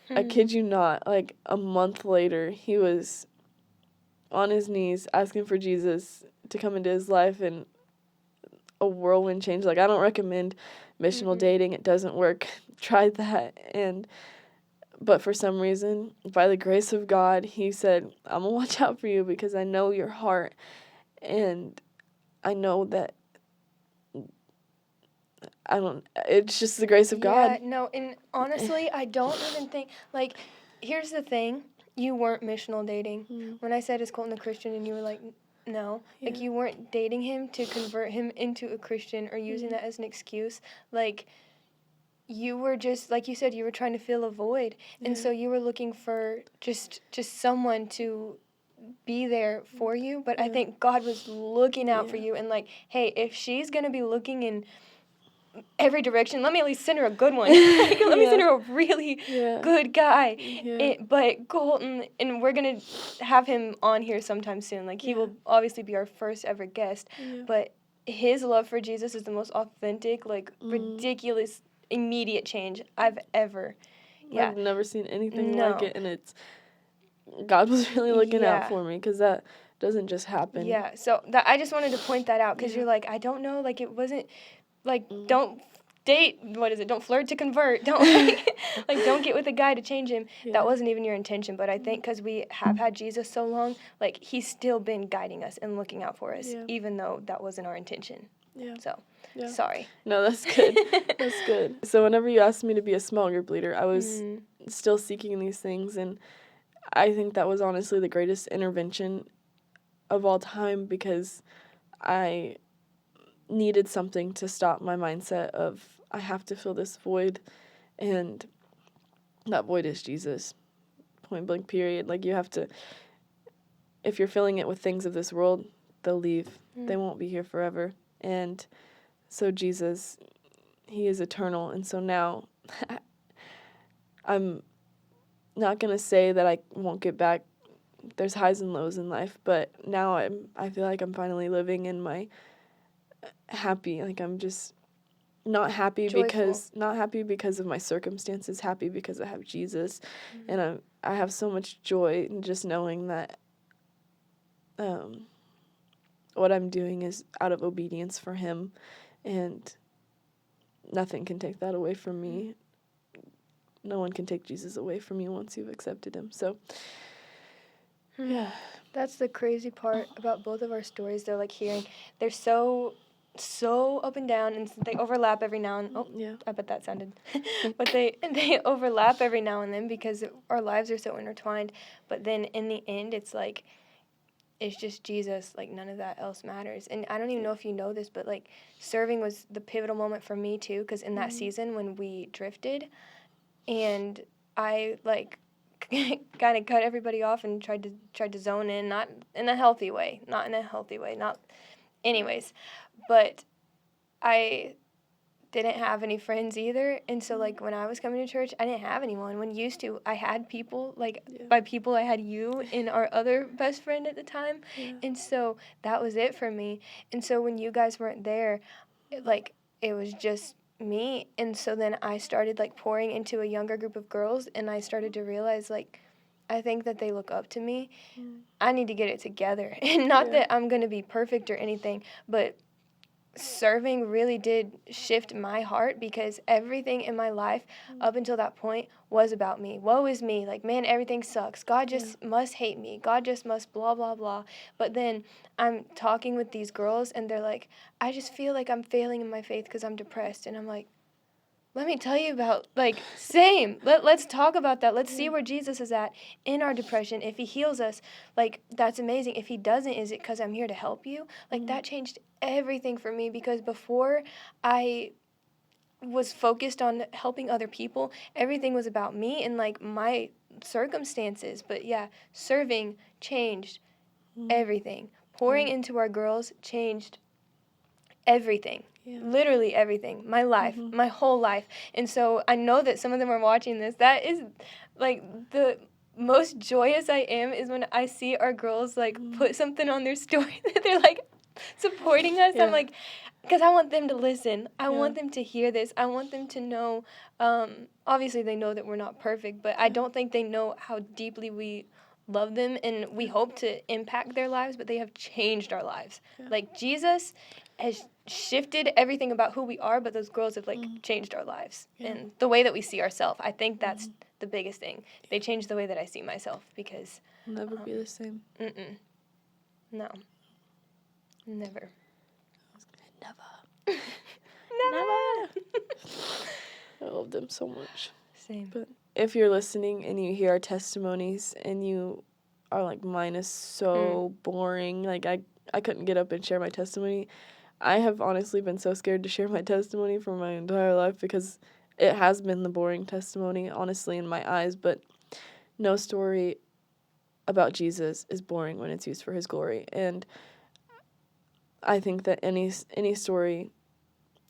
I kid you not, like, a month later, he was on his knees asking for Jesus to come into his life, and a whirlwind change. Like, I don't recommend missional dating. It doesn't work. Tried that, but for some reason, by the grace of God, he said, I'm going to watch out for you, because I know your heart, and I know that it's just the grace of God. Yeah, no, and honestly, I don't even think, like, here's the thing, you weren't missional dating. When I said, is Colton a Christian, and you were like, no, like, you weren't dating him to convert him into a Christian or using that as an excuse. Like, you were just, like you said, you were trying to fill a void, and so you were looking for just someone to be there for you, but I think God was looking out for you, and like, hey, if she's gonna be looking in every direction, let me at least send her a good one. Like, let me send her a really good guy. But Colton, and we're going to have him on here sometime soon. Like, he will obviously be our first ever guest. But his love for Jesus is the most authentic, like, ridiculous, immediate change I've ever. I've never seen anything like it, and it's, God was really looking out for me, because that doesn't just happen. Yeah, so I just wanted to point that out, because you're like, I don't know, like, it wasn't. Like, don't date, don't flirt to convert, don't, don't get with a guy to change him. That wasn't even your intention, but I think because we have had Jesus so long, like, he's still been guiding us and looking out for us, even though that wasn't our intention. So, sorry. No, that's good. That's good. So whenever you asked me to be a small group leader, I was still seeking these things, and I think that was honestly the greatest intervention of all time because I needed something to stop my mindset of I have to fill this void, and that void is Jesus. Point blank period. Like, you have to, if you're filling it with things of this world, they'll leave. They won't be here forever. And so Jesus, he is eternal. And so now I'm not going to say that I won't get back. There's highs and lows in life, but now I feel like I'm finally living in my happy. Like, I'm just not happy because of my circumstances, happy because I have Jesus. And I have so much joy in just knowing that what I'm doing is out of obedience for him, and nothing can take that away from me. No one can take Jesus away from you once you've accepted him. So, yeah. That's the crazy part about both of our stories, though, like hearing, they're so up and down, and they overlap every now and I bet that sounded, but they overlap every now and then because our lives are so intertwined, but then in the end, it's like, it's just Jesus, like, none of that else matters. And I don't even know if you know this, but, like, serving was the pivotal moment for me, too, because in that season when we drifted, and I, like, kind of cut everybody off and tried to zone in, not in a healthy way, anyways, but I didn't have any friends either, and so, like, when I was coming to church, I didn't have anyone. When used to, I had people, like, by people, I had you and our other best friend at the time, and so that was it for me. And so when you guys weren't there, it was just me, and so then I started, like, pouring into a younger group of girls, and I started to realize, like, I think that they look up to me. I need to get it together, and not that I'm going to be perfect or anything, but serving really did shift my heart, because everything in my life up until that point was about me. Woe is me. Like, man, everything sucks. God just must hate me. God just must blah, blah, blah. But then I'm talking with these girls, and they're like, I just feel like I'm failing in my faith because I'm depressed. And I'm like, let me tell you about, like, same. Let's talk about that. Let's see where Jesus is at in our depression. If he heals us, like, that's amazing. If he doesn't, is it because I'm here to help you? Like, that changed everything for me, because before I was focused on helping other people, everything was about me and, like, my circumstances. But yeah, serving changed everything. Pouring into our girls changed everything. Literally everything. My life, my whole life. And so I know that some of them are watching this. That is, like, the most joyous I am is when I see our girls, like, put something on their story that they're, like, supporting us. I'm like, because I want them to listen. I want them to hear this. I want them to know, obviously they know that we're not perfect, but I don't think they know how deeply we love them, and we hope to impact their lives, but they have changed our lives. Like, Jesus has shifted everything about who we are, but those girls have, like, changed our lives and the way that we see ourselves. I think that's the biggest thing. They changed the way that I see myself, because I'll never be the same. No. Never. Never. I love them so much. Same. But if you're listening and you hear our testimonies and you are like, mine is so boring, like, I couldn't get up and share my testimony. I have honestly been so scared to share my testimony for my entire life, because it has been the boring testimony, honestly, in my eyes. But no story about Jesus is boring when it's used for his glory. And I think that any story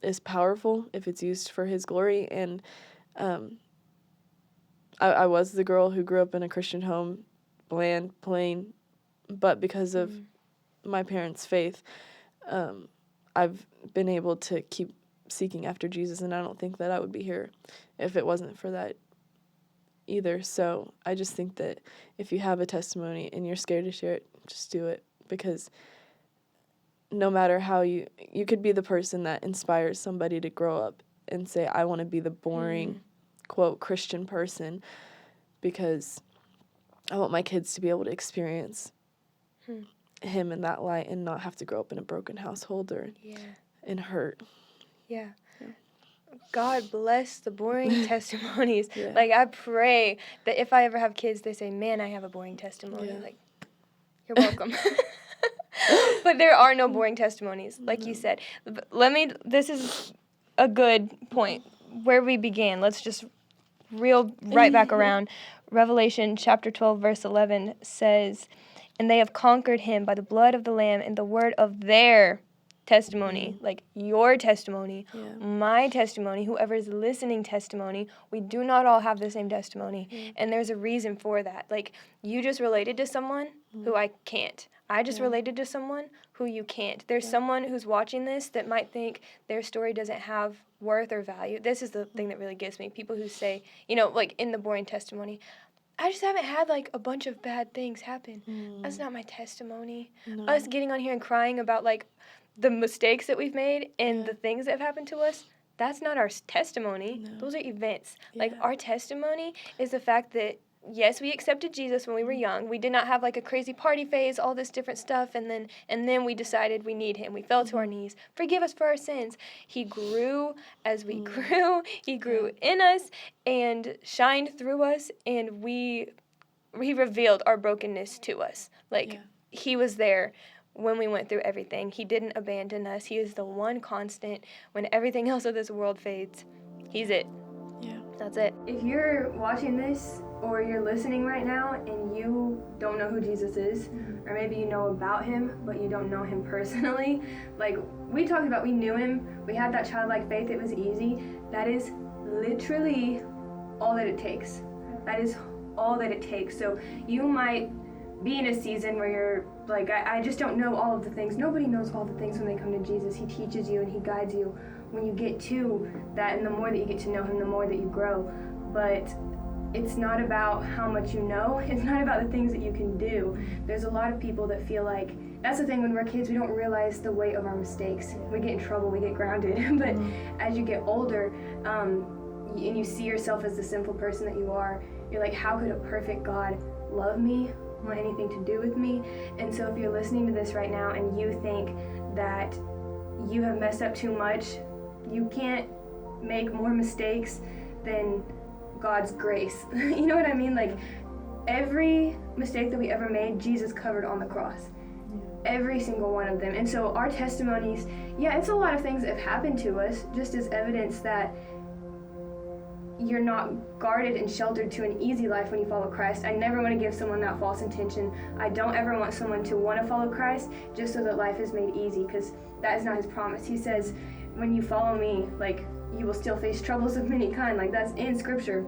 is powerful if it's used for his glory. And I was the girl who grew up in a Christian home, bland, plain, but because of my parents' faith, I've been able to keep seeking after Jesus, and I don't think that I would be here if it wasn't for that either. So I just think that if you have a testimony and you're scared to share it, just do it, because no matter how you could be the person that inspires somebody to grow up and say, I want to be the boring, quote, Christian person, because I want my kids to be able to experience him in that light and not have to grow up in a broken household or in hurt. Yeah. God bless the boring testimonies. Like, I pray that if I ever have kids, they say, man, I have a boring testimony. Like, you're welcome. But there are no boring testimonies, like you said. This is a good point. Where we began, let's just reel right back around. Revelation chapter 12, verse 11 says, "And they have conquered him by the blood of the Lamb and the word of their testimony." Like your testimony, my testimony, whoever is listening testimony. We do not all have the same testimony. And there's a reason for that. Like, you just related to someone who I can't. I just related to someone who you can't. There's someone who's watching this that might think their story doesn't have worth or value. This is the thing that really gets me. People who say, like in the boring testimony, I just haven't had like a bunch of bad things happen. That's not my testimony. No. Us getting on here and crying about like the mistakes that we've made and the things that have happened to us, that's not our testimony. No. Those are events. Like, our testimony is the fact that, yes, we accepted Jesus when we were young. We did not have like a crazy party phase, all this different stuff, and then we decided we need him. We fell to our knees. Forgive us for our sins. He grew as we grew. He grew in us and shined through us, and he revealed our brokenness to us. Like, he was there when we went through everything. He didn't abandon us. He is the one constant. When everything else of this world fades, he's it. Yeah. That's it. If you're watching this or you're listening right now and you don't know who Jesus is, or maybe you know about him, but you don't know him personally, like we talked about, we knew him, we had that childlike faith, it was easy. That is literally all that it takes. That is all that it takes. So you might be in a season where you're like, I just don't know all of the things. Nobody knows all the things when they come to Jesus. He teaches you and he guides you. When you get to that, and the more that you get to know him, the more that you grow. But it's not about how much you know. It's not about the things that you can do. There's a lot of people that feel like, that's the thing, when we're kids, we don't realize the weight of our mistakes. We get in trouble, we get grounded. But as you get older, and you see yourself as the sinful person that you are, you're like, how could a perfect God love me, want anything to do with me? And so if you're listening to this right now and you think that you have messed up too much, you can't make more mistakes than God's grace. You know what I mean? Like, every mistake that we ever made, Jesus covered on the cross. Every single one of them. And so our testimonies, it's a lot of things that have happened to us, just as evidence that you're not guarded and sheltered to an easy life when you follow Christ. I never want to give someone that false intention. I don't ever want someone to want to follow Christ just so that life is made easy, because that is not his promise. He says, when you follow me, like, you will still face troubles of many kind. Like, that's in Scripture.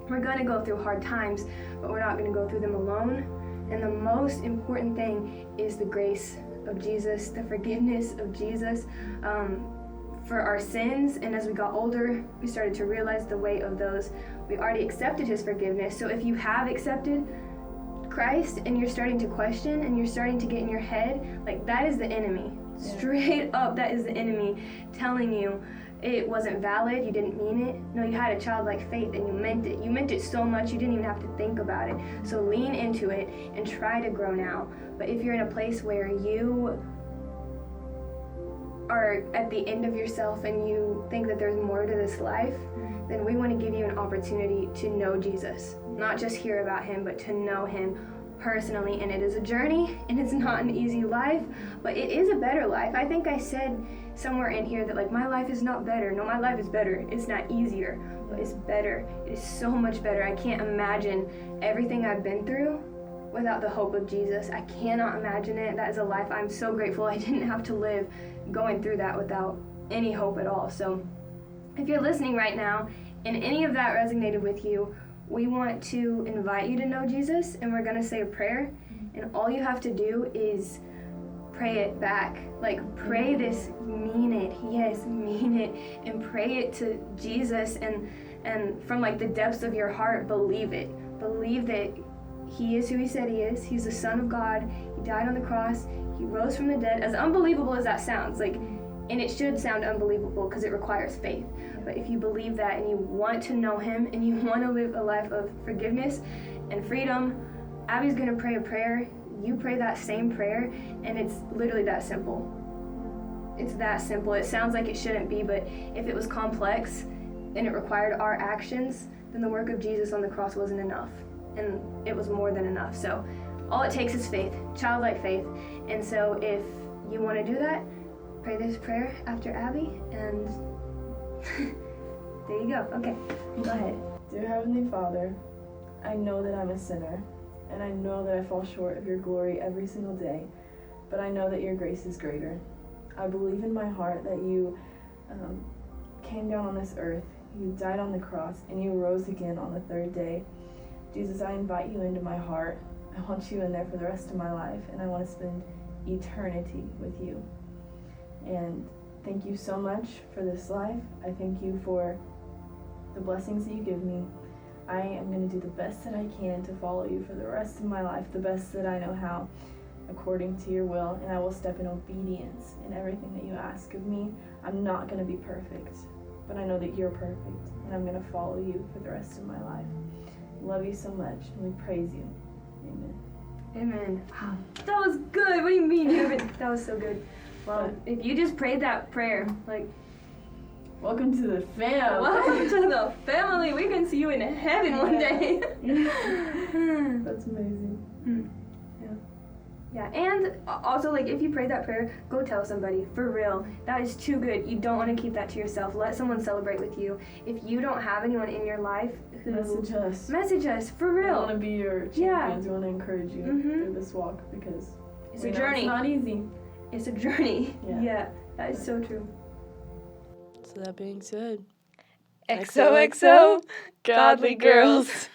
We're going to go through hard times, but we're not going to go through them alone. And the most important thing is the grace of Jesus, the forgiveness of Jesus for our sins. And as we got older, we started to realize the weight of those. We already accepted his forgiveness. So if you have accepted Christ and you're starting to question and you're starting to get in your head, like, that is the enemy. Straight up, that is the enemy telling you it wasn't valid, you didn't mean it. No, you had a childlike faith and you meant it. You meant it so much you didn't even have to think about it. So lean into it and try to grow now. But if you're in a place where you are at the end of yourself and you think that there's more to this life, then we want to give you an opportunity to know Jesus. Not just hear about him, but to know him personally. And it is a journey, and it's not an easy life, but it is a better life. I think I said somewhere in here that, like, my life is not better. No, my life is better. It's not easier, but it's better. It is so much better. I can't imagine everything I've been through without the hope of Jesus. I cannot imagine it. That is a life I'm so grateful I didn't have to live going through that without any hope at all. So if you're listening right now and any of that resonated with you, we want to invite you to know Jesus, and we're going to say a prayer, and all you have to do is pray it back. Like, pray this, mean it, yes, mean it, and pray it to Jesus, and from like the depths of your heart, believe it. Believe that he is who he said he is. He's the Son of God. He died on the cross. He rose from the dead. As unbelievable as that sounds, like, and it should sound unbelievable because it requires faith. But if you believe that and you want to know him and you want to live a life of forgiveness and freedom, Abby's going to pray a prayer. You pray that same prayer, and it's literally that simple. It's that simple. It sounds like it shouldn't be, but if it was complex and it required our actions, then the work of Jesus on the cross wasn't enough. And it was more than enough. So all it takes is faith, childlike faith. And so if you want to do that, pray this prayer after Abby, and there you go. Okay, go ahead. Dear Heavenly Father, I know that I'm a sinner, and I know that I fall short of your glory every single day, but I know that your grace is greater. I believe in my heart that you came down on this earth, you died on the cross, and you rose again on the third day. Jesus, I invite you into my heart. I want you in there for the rest of my life, and I want to spend eternity with you. And thank you so much for this life. I thank you for the blessings that you give me. I am going to do the best that I can to follow you for the rest of my life, the best that I know how, according to your will, and I will step in obedience in everything that you ask of me. I'm not going to be perfect, but I know that you're perfect, and I'm going to follow you for the rest of my life. Love you so much, and we praise you. Amen. Amen. Wow, that was good. What do you mean? That was so good. Well, if you just prayed that prayer, like, welcome to the fam. welcome to the family. We can see you in heaven one day. That's amazing. Yeah, and also, like, if you prayed that prayer, go tell somebody, for real. That is too good. You don't want to keep that to yourself. Let someone celebrate with you. If you don't have anyone in your life who... Message us, for real. We want to be your champions. We want to encourage you through this walk, because it's a journey. It's not easy. It's a journey. Yeah, that is so true. So that being said, XOXO, Godly Girls.